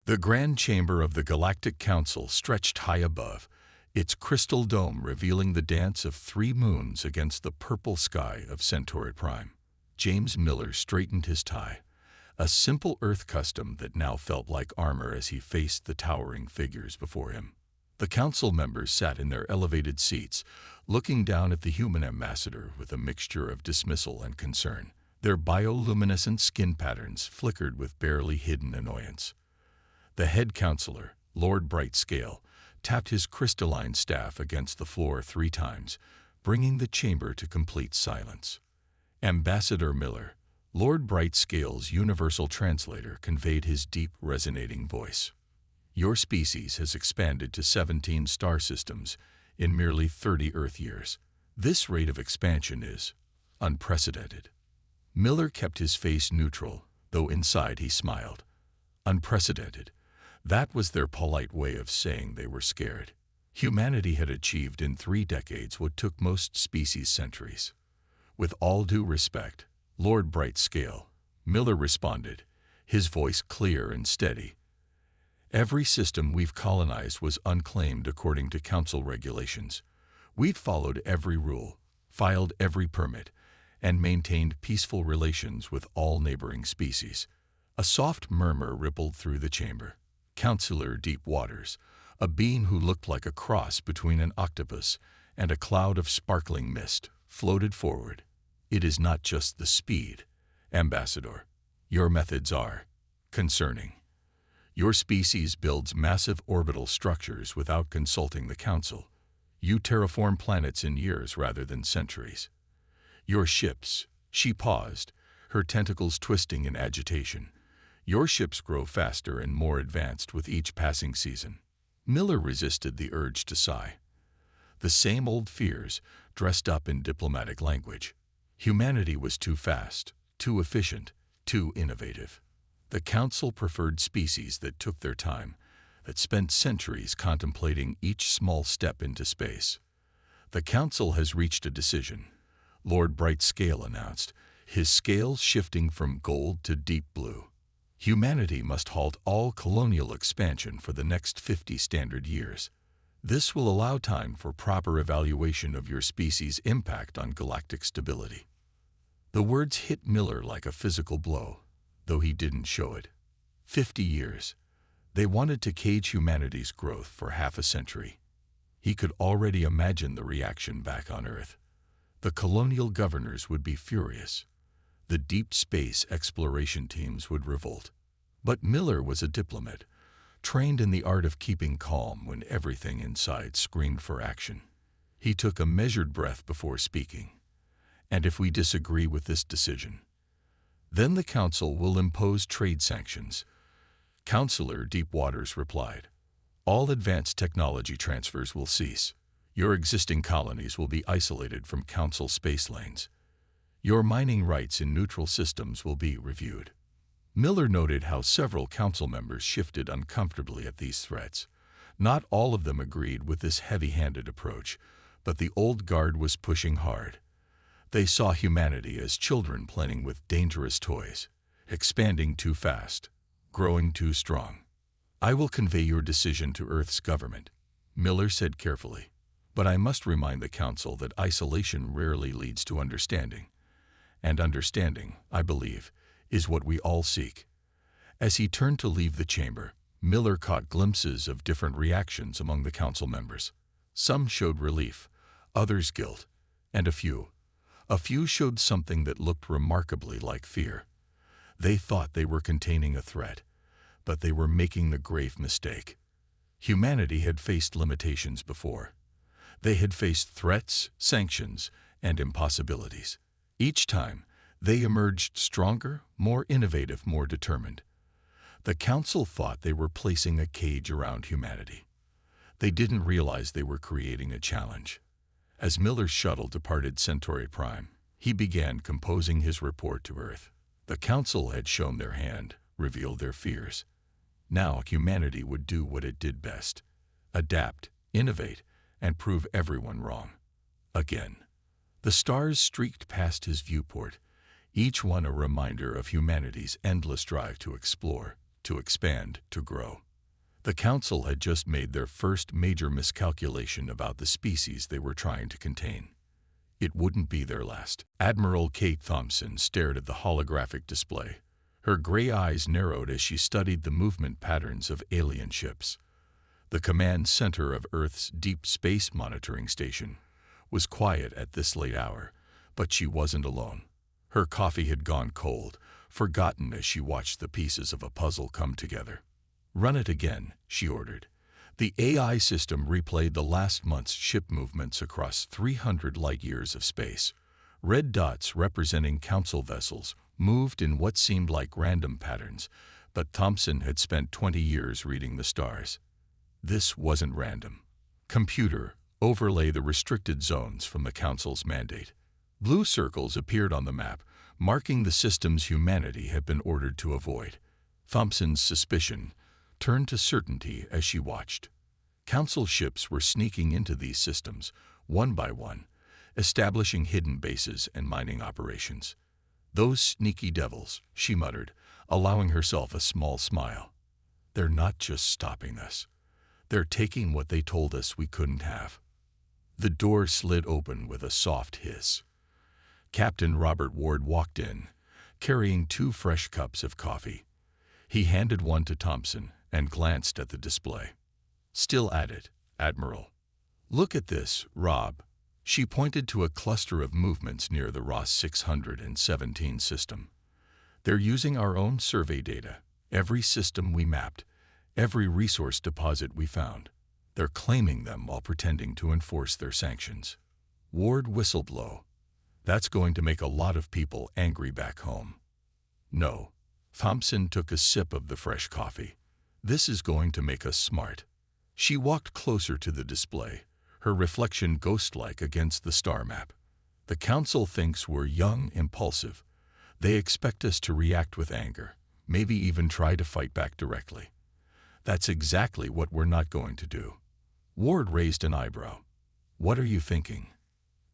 The grand chamber of the Galactic Council stretched high above, its crystal dome revealing the dance of 3 moons against the purple sky of Centauri Prime. James Miller straightened his tie, a simple Earth custom that now felt like armor as he faced the towering figures before him. The council members sat in their elevated seats, looking down at the human ambassador with a mixture of dismissal and concern. Their bioluminescent skin patterns flickered with barely hidden annoyance. The head counselor, Lord Brightscale, tapped his crystalline staff against the floor 3 times, bringing the chamber to complete silence. Ambassador Miller, Lord Brightscale's universal translator, conveyed his deep, resonating voice. Your species has expanded to 17 star systems in merely 30 Earth years. This rate of expansion is unprecedented. Miller kept his face neutral, though inside he smiled. Unprecedented. That was their polite way of saying they were scared. Humanity had achieved in 3 decades what took most species centuries. With all due respect, Lord Brightscale, Miller responded, his voice clear and steady. Every system we've colonized was unclaimed according to council regulations. We've followed every rule, filed every permit, and maintained peaceful relations with all neighboring species. A soft murmur rippled through the chamber. Counselor Deep Waters, a being who looked like a cross between an octopus and a cloud of sparkling mist, floated forward. It is not just the speed, Ambassador. Your methods are concerning. Your species builds massive orbital structures without consulting the Council. You terraform planets in years rather than centuries. Your ships, she paused, her tentacles twisting in agitation. Your ships grow faster and more advanced with each passing season. Miller resisted the urge to sigh. The same old fears, dressed up in diplomatic language. Humanity was too fast, too efficient, too innovative. The Council preferred species that took their time, that spent centuries contemplating each small step into space. The Council has reached a decision, Lord Brightscale announced, his scales shifting from gold to deep blue. Humanity must halt all colonial expansion for the next 50 standard years. This will allow time for proper evaluation of your species' impact on galactic stability. The words hit Miller like a physical blow, though he didn't show it. 50 years. They wanted to cage humanity's growth for half a century. He could already imagine the reaction back on Earth. The colonial governors would be furious. The deep space exploration teams would revolt. But Miller was a diplomat, trained in the art of keeping calm when everything inside screamed for action. He took a measured breath before speaking. And if we disagree with this decision, then the Council will impose trade sanctions. Counselor Deep Waters replied, all advanced technology transfers will cease. Your existing colonies will be isolated from Council space lanes. Your mining rights in neutral systems will be reviewed. Miller noted how several Council members shifted uncomfortably at these threats. Not all of them agreed with this heavy-handed approach, but the old guard was pushing hard. They saw humanity as children playing with dangerous toys, expanding too fast, growing too strong. I will convey your decision to Earth's government, Miller said carefully. But I must remind the Council that isolation rarely leads to understanding. And understanding, I believe, is what we all seek. As he turned to leave the chamber, Miller caught glimpses of different reactions among the Council members. Some showed relief, others guilt, and a few showed something that looked remarkably like fear. They thought they were containing a threat, but they were making the grave mistake. Humanity had faced limitations before. They had faced threats, sanctions, and impossibilities. Each time, they emerged stronger, more innovative, more determined. The Council thought they were placing a cage around humanity. They didn't realize they were creating a challenge. As Miller's shuttle departed Centauri Prime, he began composing his report to Earth. The Council had shown their hand, revealed their fears. Now humanity would do what it did best: adapt, innovate, and prove everyone wrong. Again. The stars streaked past his viewport, each one a reminder of humanity's endless drive to explore, to expand, to grow. The Council had just made their first major miscalculation about the species they were trying to contain. It wouldn't be their last. Admiral Kate Thompson stared at the holographic display. Her gray eyes narrowed as she studied the movement patterns of alien ships. The command center of Earth's Deep Space Monitoring Station was quiet at this late hour, but she wasn't alone. Her coffee had gone cold, forgotten as she watched the pieces of a puzzle come together. "Run it again," she ordered. The AI system replayed the last month's ship movements across 300 light-years of space. Red dots representing Council vessels moved in what seemed like random patterns, but Thompson had spent 20 years reading the stars. This wasn't random. Computer, overlay the restricted zones from the Council's mandate. Blue circles appeared on the map, marking the systems humanity had been ordered to avoid. Thompson's suspicion turned to certainty as she watched. Council ships were sneaking into these systems, one by one, establishing hidden bases and mining operations. "Those sneaky devils," she muttered, allowing herself a small smile. "They're not just stopping us. They're taking what they told us we couldn't have." The door slid open with a soft hiss. Captain Robert Ward walked in, carrying 2 fresh cups of coffee. He handed one to Thompson and glanced at the display. "Still at it, Admiral." "Look at this, Rob." She pointed to a cluster of movements near the Ross 617 system. "They're using our own survey data, every system we mapped, every resource deposit we found. They're claiming them while pretending to enforce their sanctions." Ward whistled low. "That's going to make a lot of people angry back home." "No." Thompson took a sip of the fresh coffee. "This is going to make us smart." She walked closer to the display, her reflection ghost-like against the star map. "The Council thinks we're young, impulsive. They expect us to react with anger, maybe even try to fight back directly. That's exactly what we're not going to do." Ward raised an eyebrow. "What are you thinking?"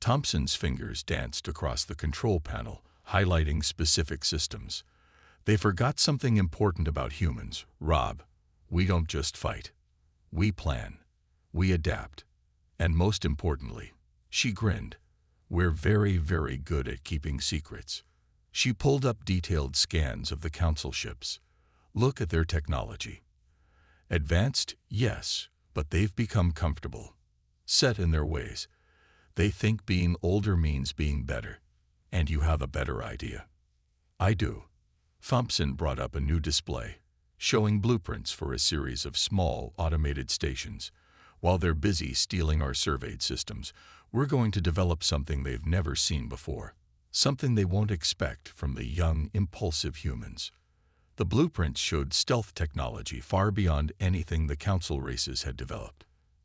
Thompson's fingers danced across the control panel, highlighting specific systems. "They forgot something important about humans, Rob. We don't just fight. We plan. We adapt. And most importantly," she grinned, "we're very, very good at keeping secrets." She pulled up detailed scans of the Council ships. "Look at their technology. Advanced, yes, but they've become comfortable, set in their ways. They think being older means being better. And you have a better idea." "I do." Thompson brought up a new display, showing blueprints for a series of small, automated stations. "While they're busy stealing our surveyed systems, we're going to develop something they've never seen before. Something they won't expect from the young, impulsive humans." The blueprints showed stealth technology far beyond anything the Council races had developed.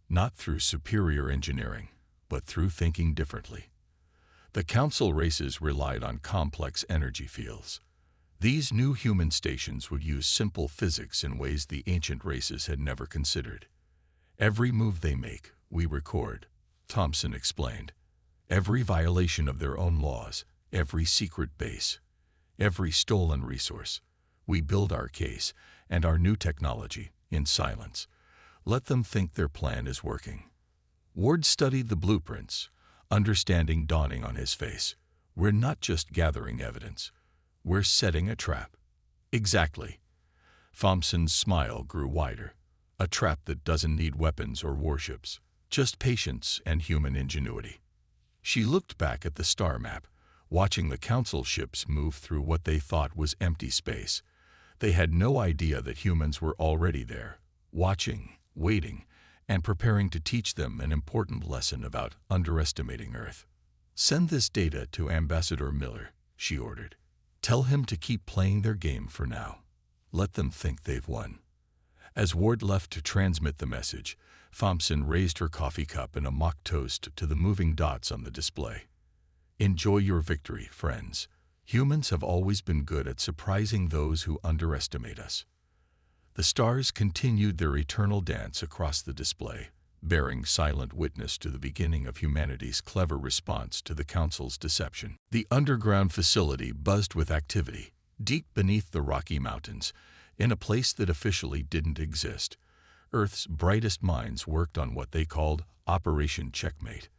Not through superior engineering, but through thinking differently. The Council races relied on complex energy fields. These new human stations would use simple physics in ways the ancient races had never considered. "Every move they make, we record," Thompson explained. "Every violation of their own laws, every secret base, every stolen resource. We build our case and our new technology in silence. Let them think their plan is working." Ward studied the blueprints, understanding dawning on his face. "We're not just gathering evidence. We're setting a trap." "Exactly." Thompson's smile grew wider. "A trap that doesn't need weapons or warships, just patience and human ingenuity." She looked back at the star map, watching the Council ships move through what they thought was empty space. They had no idea that humans were already there, watching, waiting, and preparing to teach them an important lesson about underestimating Earth. "Send this data to Ambassador Miller," she ordered. "Tell him to keep playing their game for now. Let them think they've won." As Ward left to transmit the message, Thompson raised her coffee cup in a mock toast to the moving dots on the display. "Enjoy your victory, friends. Humans have always been good at surprising those who underestimate us." The stars continued their eternal dance across the display, bearing silent witness to the beginning of humanity's clever response to the Council's deception. The underground facility buzzed with activity. Deep beneath the Rocky Mountains, In a place that officially didn't exist, Earth's brightest minds worked on what they called Operation Checkmate.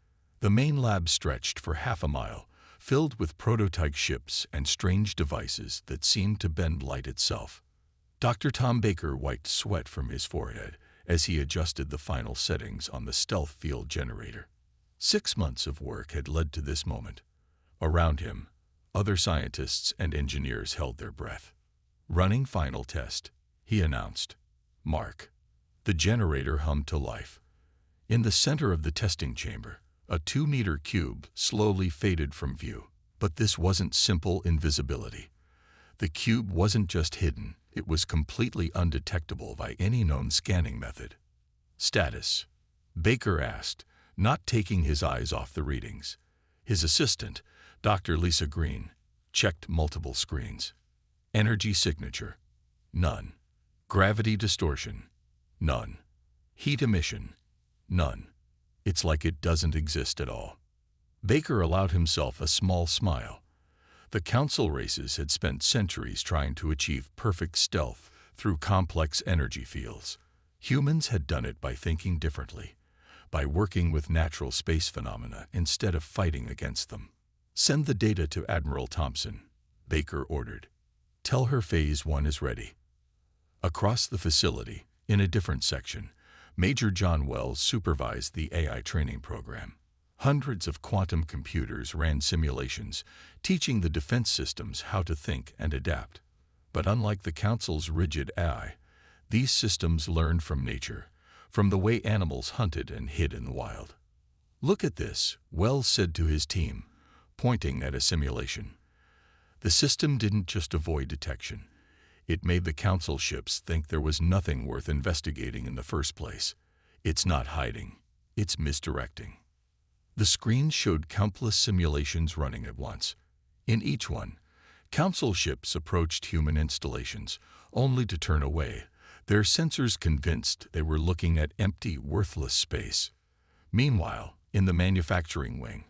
The main lab stretched for half a mile, filled with prototype ships and strange devices that seemed to bend light itself. Dr. Tom Baker wiped sweat from his forehead as he adjusted the final settings on the stealth field generator. 6 months of work had led to this moment. Around him, other scientists and engineers held their breath. "Running final test," he announced. "Mark." The generator hummed to life. In the center of the testing chamber, a 2-meter cube slowly faded from view. But this wasn't simple invisibility. The cube wasn't just hidden, it was completely undetectable by any known scanning method. "Status?" Baker asked, not taking his eyes off the readings. His assistant, Dr. Lisa Green, checked multiple screens. "Energy signature? None. Gravity distortion? None. Heat emission? None. It's like it doesn't exist at all." Baker allowed himself a small smile. The council races had spent centuries trying to achieve perfect stealth through complex energy fields. Humans had done it by thinking differently, by working with natural space phenomena instead of fighting against them. "Send the data to Admiral Thompson," Baker ordered. "Tell her Phase 1 is ready." Across the facility, in a different section, Major John Wells supervised the AI training program. Hundreds of quantum computers ran simulations, teaching the defense systems how to think and adapt. But unlike the Council's rigid AI, these systems learned from nature, from the way animals hunted and hid in the wild. "Look at this," Wells said to his team, pointing at a simulation. The system didn't just avoid detection. It made the Council ships think there was nothing worth investigating in the first place. It's not hiding, it's misdirecting. The screen showed countless simulations running at once. In each one, Council ships approached human installations, only to turn away, their sensors convinced they were looking at empty, worthless space. Meanwhile, in the manufacturing wing,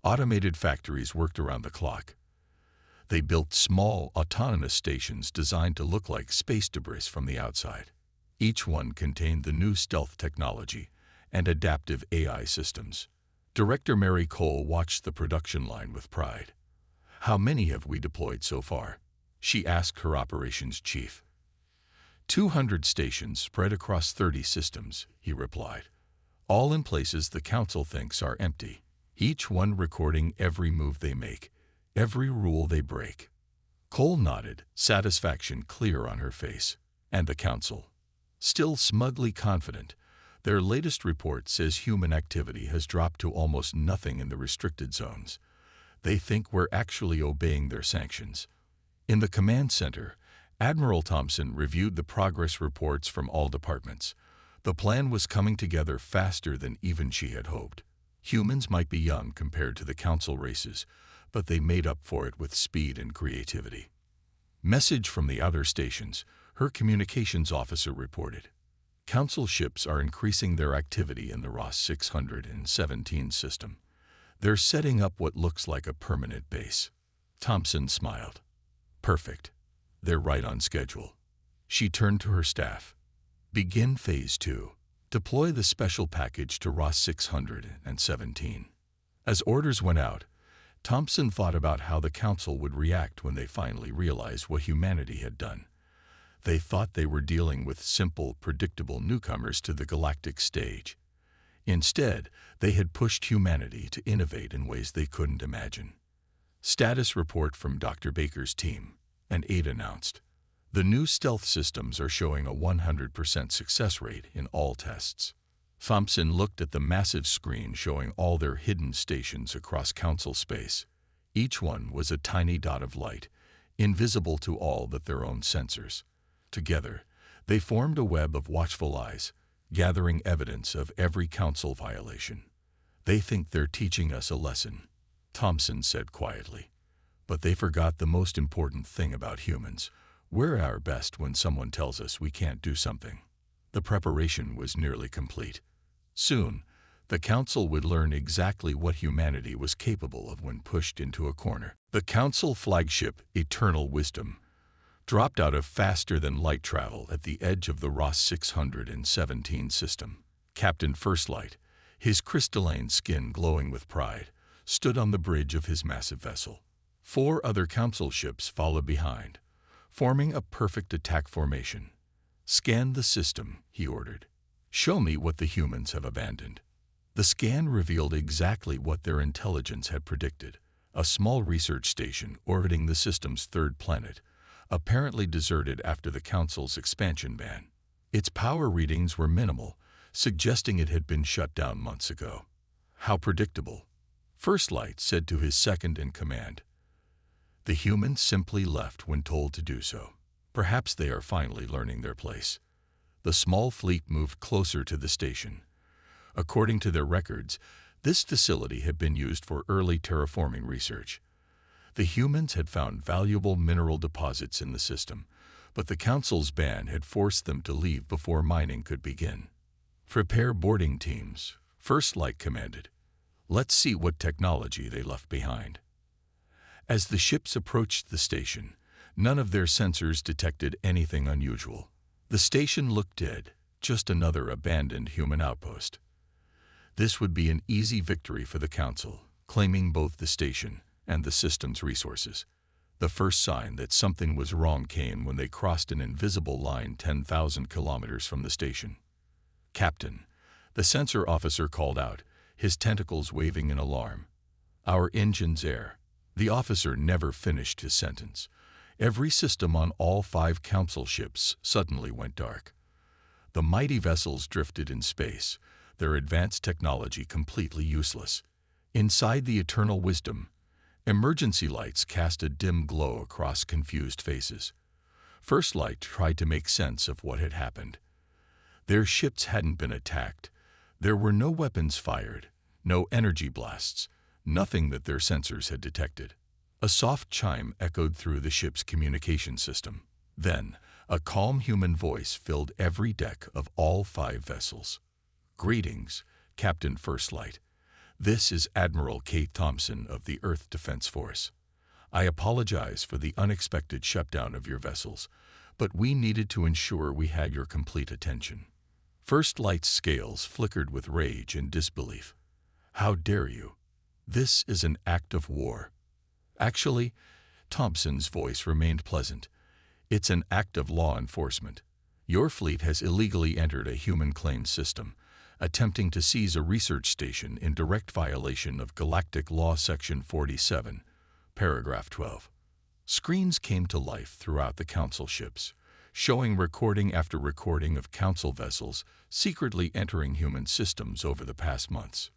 automated factories worked around the clock. They built small, autonomous stations designed to look like space debris from the outside. Each one contained the new stealth technology and adaptive AI systems. Director Mary Cole watched the production line with pride. "How many have we deployed so far?" she asked her operations chief. 200 stations spread across 30 systems, he replied. "All in places the Council thinks are empty, each one recording every move they make, every rule they break." Cole nodded, satisfaction clear on her face. And the Council? Still smugly confident, their latest report says human activity has dropped to almost nothing in the restricted zones. They think we're actually obeying their sanctions. In the command center, Admiral Thompson reviewed the progress reports from all departments. The plan was coming together faster than even she had hoped. Humans might be young compared to the Council races, but they made up for it with speed and creativity. "Message from the outer stations," her communications officer reported. "Council ships are increasing their activity in the Ross 617 system. They're setting up what looks like a permanent base." Thompson smiled. "Perfect. They're right on schedule." She turned to her staff. "Begin Phase 2. Deploy the special package to Ross 617. As orders went out, Thompson thought about how the Council would react when they finally realized what humanity had done. They thought they were dealing with simple, predictable newcomers to the galactic stage. Instead, they had pushed humanity to innovate in ways they couldn't imagine. Status report from Dr. Baker's team, an aide announced. "The new stealth systems are showing a 100% success rate in all tests." Thompson looked at the massive screen showing all their hidden stations across Council space. Each one was a tiny dot of light, invisible to all but their own sensors. Together, they formed a web of watchful eyes, gathering evidence of every Council violation. "They think they're teaching us a lesson," Thompson said quietly. "But they forgot the most important thing about humans. We're at our best when someone tells us we can't do something." The preparation was nearly complete. Soon, the Council would learn exactly what humanity was capable of when pushed into a corner. The Council flagship, Eternal Wisdom, dropped out of faster-than-light travel at the edge of the Ross 617 system. Captain First Light, his crystalline skin glowing with pride, stood on the bridge of his massive vessel. 4 other council ships followed behind, forming a perfect attack formation. "Scan the system," he ordered. "Show me what the humans have abandoned." The scan revealed exactly what their intelligence had predicted: a small research station orbiting the system's 3rd planet, apparently deserted after the Council's expansion ban. Its power readings were minimal, suggesting it had been shut down months ago. "How predictable," First Light said to his second-in-command. "The humans simply left when told to do so. Perhaps they are finally learning their place." The small fleet moved closer to the station. According to their records, this facility had been used for early terraforming research. The humans had found valuable mineral deposits in the system, but the Council's ban had forced them to leave before mining could begin. "Prepare boarding teams," First Light commanded. "Let's see what technology they left behind." As the ships approached the station, none of their sensors detected anything unusual. The station looked dead, just another abandoned human outpost. This would be an easy victory for the Council, claiming both the station and the system's resources. The first sign that something was wrong came when they crossed an invisible line 10,000 kilometers from the station. "Captain," the sensor officer called out, his tentacles waving in alarm. "Our engine's air." The officer never finished his sentence. Every system on all 5 Council ships suddenly went dark. The mighty vessels drifted in space, their advanced technology completely useless. Inside the Eternal Wisdom, emergency lights cast a dim glow across confused faces. First Light tried to make sense of what had happened. Their ships hadn't been attacked. There were no weapons fired, no energy blasts, nothing that their sensors had detected. A soft chime echoed through the ship's communication system. Then, a calm human voice filled every deck of all 5 vessels. "Greetings, Captain First Light. This is Admiral Kate Thompson of the Earth Defense Force. I apologize for the unexpected shutdown of your vessels, but we needed to ensure we had your complete attention." First Light's scales flickered with rage and disbelief. "How dare you? This is an act of war." "Actually," Thompson's voice remained pleasant, "it's an act of law enforcement. Your fleet has illegally entered a human-claimed system, attempting to seize a research station in direct violation of Galactic Law Section 47, Paragraph 12. Screens came to life throughout the Council ships, showing recording after recording of Council vessels secretly entering human systems over the past months.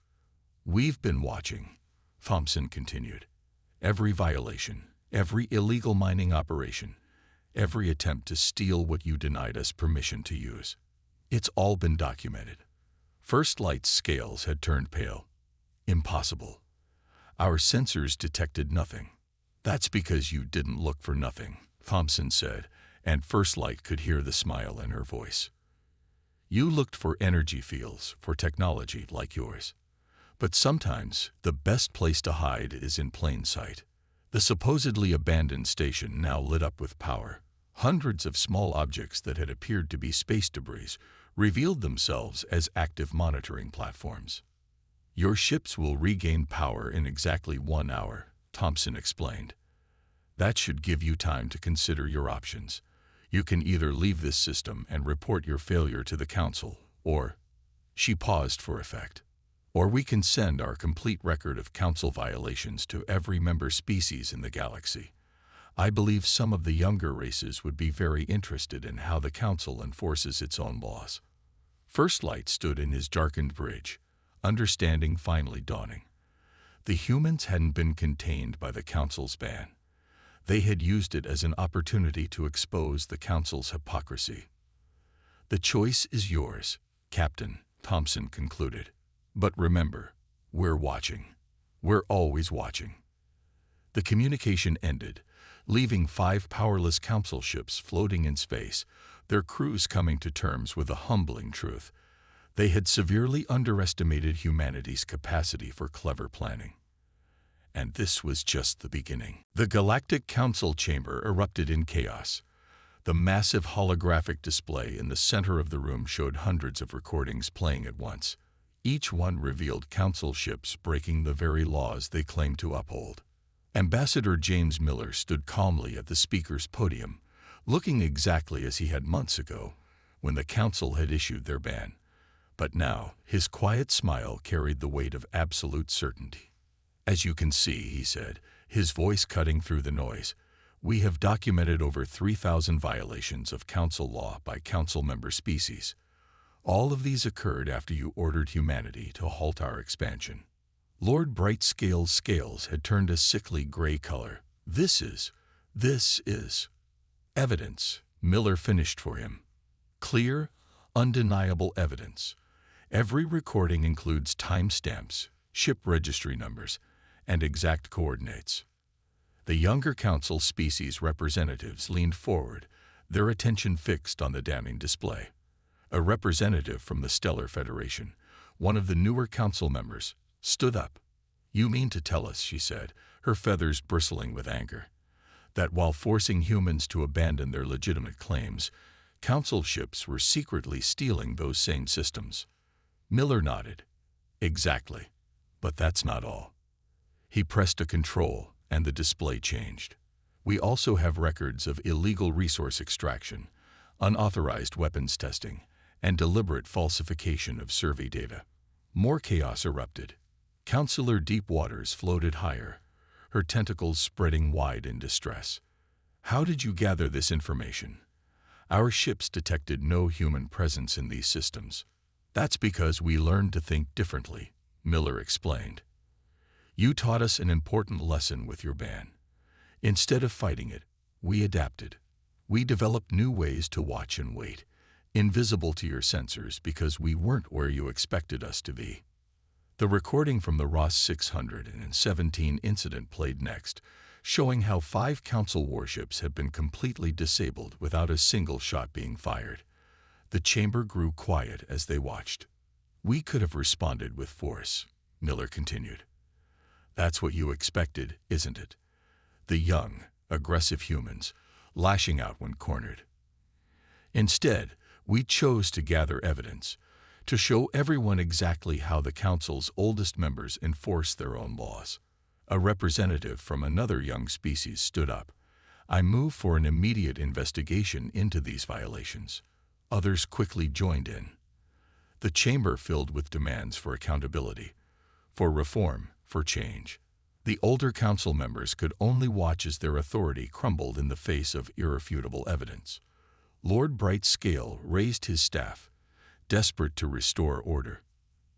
"We've been watching," Thompson continued. "Every violation, every illegal mining operation, every attempt to steal what you denied us permission to use. It's all been documented." First Light's scales had turned pale. "Impossible. Our sensors detected nothing." "That's because you didn't look for nothing," Thompson said, and First Light could hear the smile in her voice. "You looked for energy fields, for technology like yours. But sometimes the best place to hide is in plain sight." The supposedly abandoned station now lit up with power. Hundreds of small objects that had appeared to be space debris revealed themselves as active monitoring platforms. "Your ships will regain power in exactly 1 hour," Thompson explained. "That should give you time to consider your options. You can either leave this system and report your failure to the Council, or—" She paused for effect. "Or we can send our complete record of Council violations to every member species in the galaxy. I believe some of the younger races would be very interested in how the Council enforces its own laws." First Light stood in his darkened bridge, understanding finally dawning. The humans hadn't been contained by the Council's ban. They had used it as an opportunity to expose the Council's hypocrisy. "The choice is yours, Captain," Thompson concluded. "But remember, we're watching. We're always watching." The communication ended, leaving 5 powerless Council ships floating in space, their crews coming to terms with a humbling truth. They had severely underestimated humanity's capacity for clever planning. And this was just the beginning. The Galactic Council chamber erupted in chaos. The massive holographic display in the center of the room showed hundreds of recordings playing at once. Each one revealed council ships breaking the very laws they claimed to uphold. Ambassador James Miller stood calmly at the speaker's podium, looking exactly as he had months ago, when the council had issued their ban. But now, his quiet smile carried the weight of absolute certainty. "As you can see," he said, his voice cutting through the noise, "we have documented over 3,000 violations of council law by council member species. All of these occurred after you ordered humanity to halt our expansion." Lord Brightscale's scales had turned a sickly gray color. This is evidence," Miller finished for him. "Clear, undeniable evidence. Every recording includes timestamps, ship registry numbers, and exact coordinates." The younger council species representatives leaned forward, their attention fixed on the damning display. A representative from the Stellar Federation, one of the newer council members, stood up. "You mean to tell us," she said, her feathers bristling with anger, "that while forcing humans to abandon their legitimate claims, council ships were secretly stealing those same systems?" Miller nodded. "Exactly. But that's not all." He pressed a control, and the display changed. "We also have records of illegal resource extraction, unauthorized weapons testing, and deliberate falsification of survey data." More chaos erupted. Councillor Deepwaters floated higher, her tentacles spreading wide in distress. "How did you gather this information?" "Our ships detected no human presence in these systems." "That's because we learned to think differently," Miller explained. "You taught us an important lesson with your ban. Instead of fighting it, we adapted. We developed new ways to watch and wait, invisible to your sensors because we weren't where you expected us to be." The recording from the Ross 617 incident played next, showing how 5 council warships had been completely disabled without a single shot being fired. The chamber grew quiet as they watched. "We could have responded with force," Miller continued. "That's what you expected, isn't it? The young, aggressive humans, lashing out when cornered. Instead, we chose to gather evidence, to show everyone exactly how the council's oldest members enforce their own laws." A representative from another young species stood up. "I move for an immediate investigation into these violations." Others quickly joined in. The chamber filled with demands for accountability, for reform, for change. The older council members could only watch as their authority crumbled in the face of irrefutable evidence. Lord Brightscale raised his staff, desperate to restore order.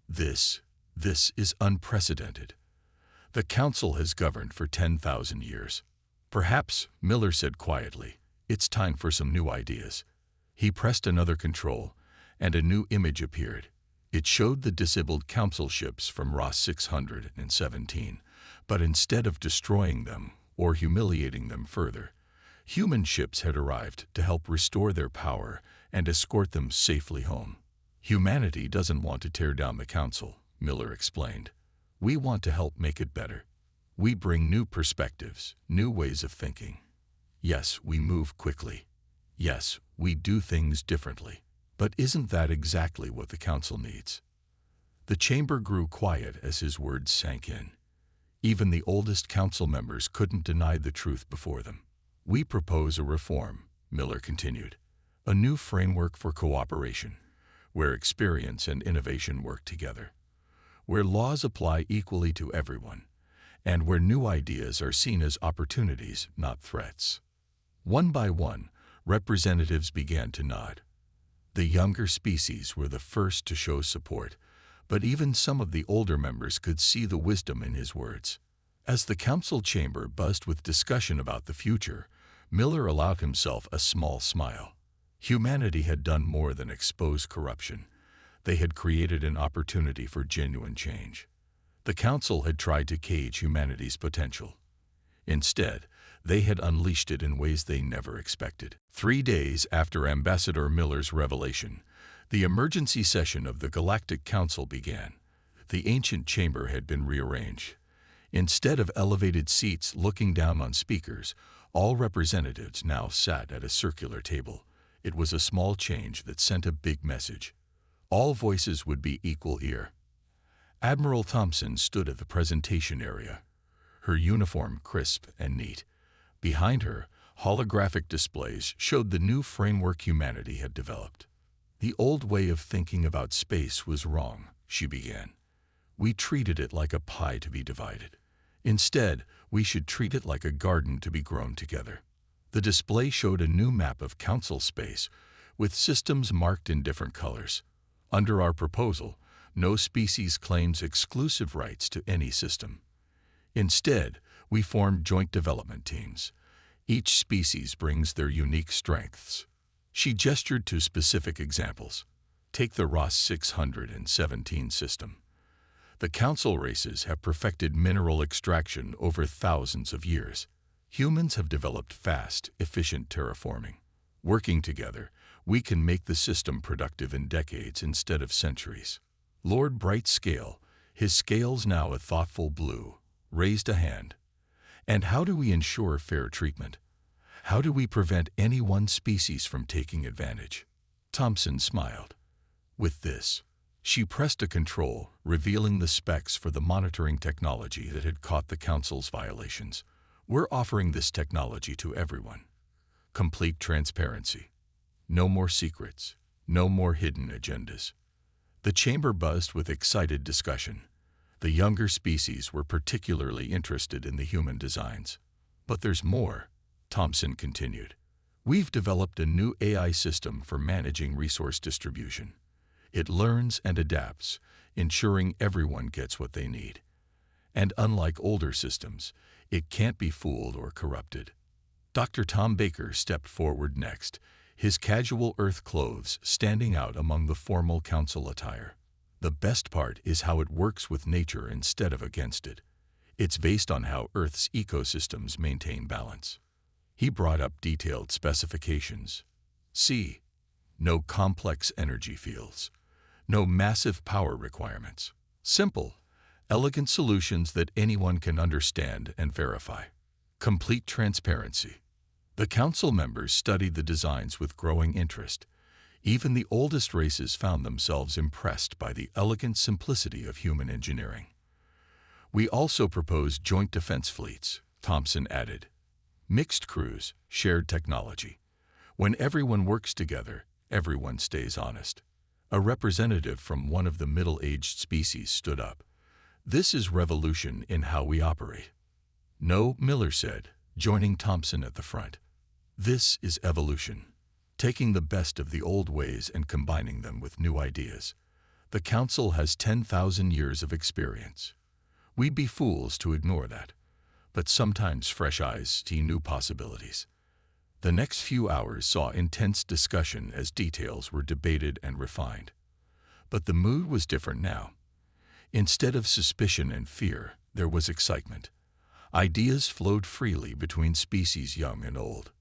This is unprecedented. The council has governed for 10,000 years. "Perhaps," Miller said quietly, "it's time for some new ideas." He pressed another control, and a new image appeared. It showed the disabled council ships from Ross 617, but instead of destroying them or humiliating them further, human ships had arrived to help restore their power and escort them safely home. "Humanity doesn't want to tear down the council," Miller explained. "We want to help make it better. We bring new perspectives, new ways of thinking. Yes, we move quickly. Yes, we do things differently. But isn't that exactly what the council needs?" The chamber grew quiet as his words sank in. Even the oldest council members couldn't deny the truth before them. "We propose a reform," Miller continued. "A new framework for cooperation, where experience and innovation work together, where laws apply equally to everyone, and where new ideas are seen as opportunities, not threats." One by one, representatives began to nod. The younger species were the first to show support, but even some of the older members could see the wisdom in his words. As the council chamber buzzed with discussion about the future, Miller allowed himself a small smile. Humanity had done more than expose corruption. They had created an opportunity for genuine change. The council had tried to cage humanity's potential. Instead, they had unleashed it in ways they never expected. 3 days after Ambassador Miller's revelation, the emergency session of the Galactic Council began. The ancient chamber had been rearranged. Instead of elevated seats looking down on speakers, All representatives now sat at a circular table. It was a small change that sent a big message. All voices would be equal ear. Admiral Thompson stood at the presentation area, her uniform crisp and neat. Behind her, holographic displays showed the new framework humanity had developed. "The old way of thinking about space was wrong," she began. "We treated it like a pie to be divided. Instead, we should treat it like a garden to be grown together." The display showed a new map of council space, with systems marked in different colors. Under our proposal, no species claims exclusive rights to any system. Instead, we formed joint development teams. Each species brings their unique strengths. She gestured to specific examples. Take the Ross 617 system. The council races have perfected mineral extraction over thousands of years. Humans have developed fast, efficient terraforming. Working together, we can make the system productive in decades instead of centuries. Lord Brightscale, his scales now a thoughtful blue, raised a hand. "And how do we ensure fair treatment? How do we prevent any one species from taking advantage?" Thompson smiled. With this, she pressed a control, revealing the specs for the monitoring technology that had caught the Council's violations. "We're offering this technology to everyone. Complete transparency. No more secrets. No more hidden agendas." The chamber buzzed with excited discussion. The younger species were particularly interested in the human designs. "But there's more," Thompson continued. "We've developed a new AI system for managing resource distribution. It learns and adapts, ensuring everyone gets what they need. And unlike older systems, it can't be fooled or corrupted." Dr. Tom Baker stepped forward next, his casual Earth clothes standing out among the formal council attire. "The best part is how it works with nature instead of against it. It's based on how Earth's ecosystems maintain balance." He brought up detailed specifications. "See, no complex energy fields. No massive power requirements. Simple, elegant solutions that anyone can understand and verify. Complete transparency." The council members studied the designs with growing interest. Even the oldest races found themselves impressed by the elegant simplicity of human engineering. "We also propose joint defense fleets," Thompson added. "Mixed crews, shared technology. When everyone works together, everyone stays honest." A representative from one of the middle-aged species stood up. "This is revolution in how we operate." "No," Miller said, joining Thompson at the front. "This is evolution, taking the best of the old ways and combining them with new ideas. The Council has 10,000 years of experience. We'd be fools to ignore that. But sometimes fresh eyes see new possibilities." The next few hours saw intense discussion as details were debated and refined. But the mood was different now. Instead of suspicion and fear, there was excitement. Ideas flowed freely between species young and old.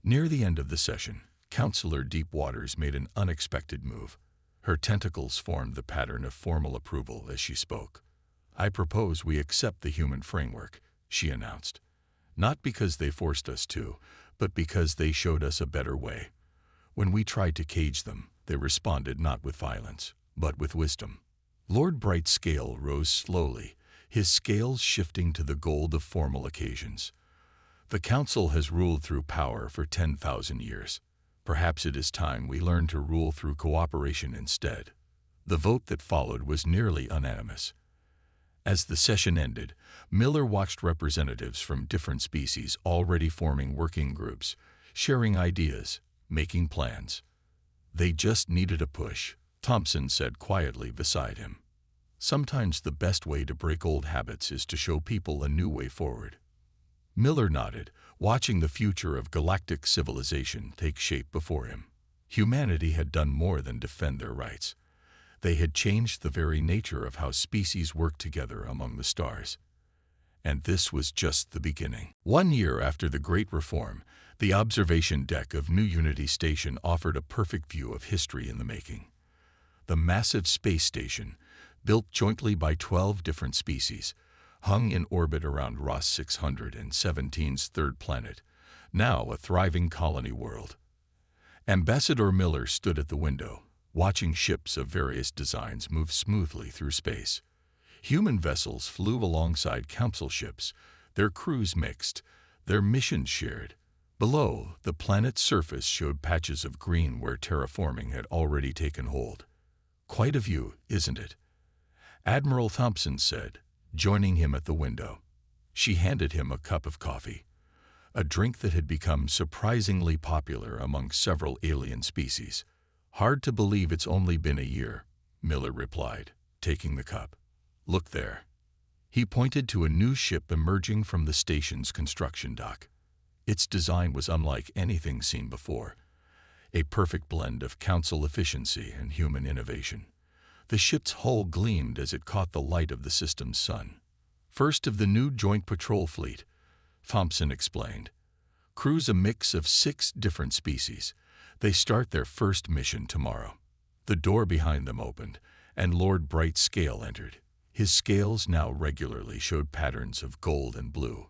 Near the end of the session, Councillor Deepwaters made an unexpected move. Her tentacles formed the pattern of formal approval as she spoke. "I propose we accept the human framework," she announced. "Not because they forced us to, but because they showed us a better way. When we tried to cage them, they responded not with violence, but with wisdom." Lord Brightscale rose slowly, his scales shifting to the gold of formal occasions. "The Council has ruled through power for 10,000 years. Perhaps it is time we learn to rule through cooperation instead." The vote that followed was nearly unanimous. As the session ended, Miller watched representatives from different species already forming working groups, sharing ideas, making plans. "They just needed a push," Thompson said quietly beside him. "Sometimes the best way to break old habits is to show people a new way forward." Miller nodded, watching the future of galactic civilization take shape before him. Humanity had done more than defend their rights. They had changed the very nature of how species work together among the stars. And this was just the beginning. 1 year after the Great Reform, the observation deck of New Unity Station offered a perfect view of history in the making. The massive space station, built jointly by 12 different species, hung in orbit around Ross 617's third planet, now a thriving colony world. Ambassador Miller stood at the window, watching ships of various designs move smoothly through space. Human vessels flew alongside council ships, their crews mixed, their missions shared. Below, the planet's surface showed patches of green where terraforming had already taken hold. "Quite a view, isn't it?" Admiral Thompson said, joining him at the window. She handed him a cup of coffee, a drink that had become surprisingly popular among several alien species. "Hard to believe it's only been a year," Miller replied, taking the cup. "Look there." He pointed to a new ship emerging from the station's construction dock. Its design was unlike anything seen before, a perfect blend of council efficiency and human innovation. The ship's hull gleamed as it caught the light of the system's sun. "First of the new Joint Patrol Fleet," Thompson explained. "Crew's a mix of 6 different species. They start their first mission tomorrow." The door behind them opened, and Lord Bright Scale entered. His scales now regularly showed patterns of gold and blue,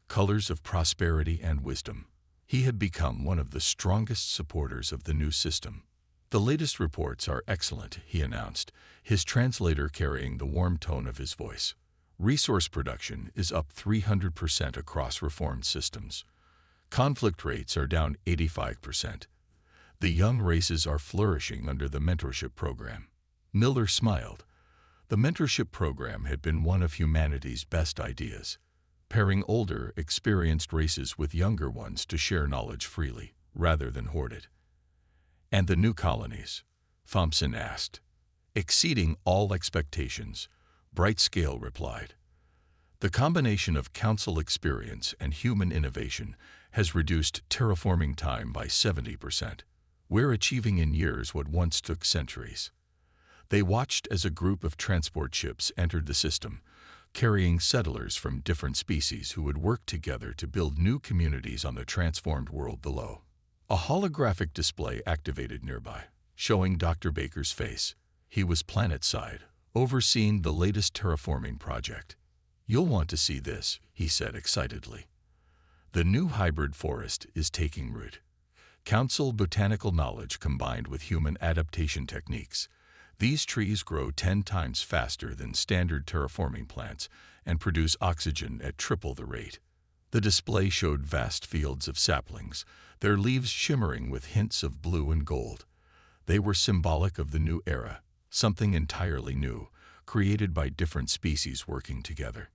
colors of prosperity and wisdom. He had become one of the strongest supporters of the new system. "The latest reports are excellent," he announced, his translator carrying the warm tone of his voice. "Resource production is up 300% across reformed systems. Conflict rates are down 85%. The young races are flourishing under the mentorship program." Miller smiled. The mentorship program had been one of humanity's best ideas, pairing older, experienced races with younger ones to share knowledge freely, rather than hoard it. "And the new colonies?" Thompson asked. "Exceeding all expectations," Bright Scale replied. "The combination of council experience and human innovation has reduced terraforming time by 70%. We're achieving in years what once took centuries." They watched as a group of transport ships entered the system, carrying settlers from different species who would work together to build new communities on the transformed world below. A holographic display activated nearby, showing Dr. Baker's face. He was planet-side, overseeing the latest terraforming project. "You'll want to see this," he said excitedly. "The new hybrid forest is taking root. Council botanical knowledge combined with human adaptation techniques. These trees grow 10 times faster than standard terraforming plants and produce oxygen at triple the rate." The display showed vast fields of saplings, their leaves shimmering with hints of blue and gold. They were symbolic of the new era, something entirely new, created by different species working together.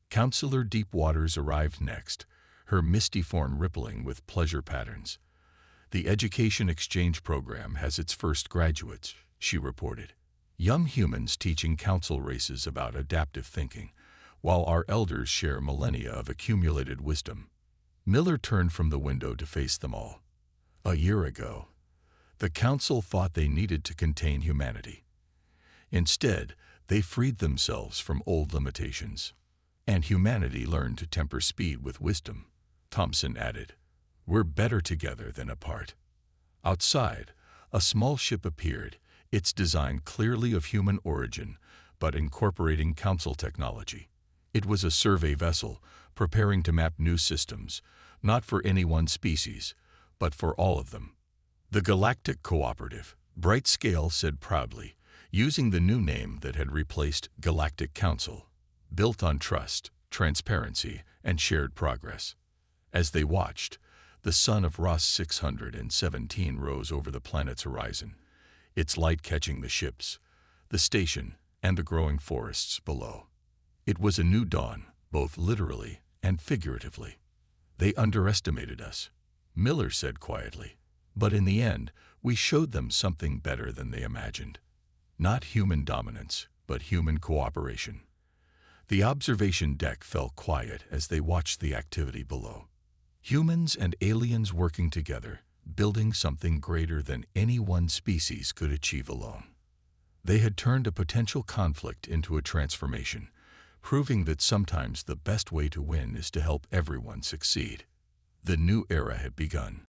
Councillor Deepwaters arrived next, her misty form rippling with pleasure patterns. "The Education Exchange Program has its first graduates," she reported. "Young humans teaching council races about adaptive thinking, while our elders share millennia of accumulated wisdom." Miller turned from the window to face them all. "A year ago, the council thought they needed to contain humanity. Instead, they freed themselves from old limitations. And humanity learned to temper speed with wisdom," Thompson added. "We're better together than apart." Outside, a small ship appeared, its design clearly of human origin, but incorporating council technology. It was a survey vessel, preparing to map new systems, not for any one species, but for all of them. "The Galactic Cooperative," Bright Scale said proudly, using the new name that had replaced Galactic Council, "built on trust, transparency, and shared progress." As they watched, the sun of Ross 617 rose over the planet's horizon, its light catching the ships, the station, and the growing forests below. It was a new dawn, both literally and figuratively. "They underestimated us," Miller said quietly. "But in the end, we showed them something better than they imagined. Not human dominance, but human cooperation." The observation deck fell quiet as they watched the activity below. Humans and aliens working together, building something greater than any one species could achieve alone. They had turned a potential conflict into a transformation, proving that sometimes the best way to win is to help everyone succeed. The new era had begun.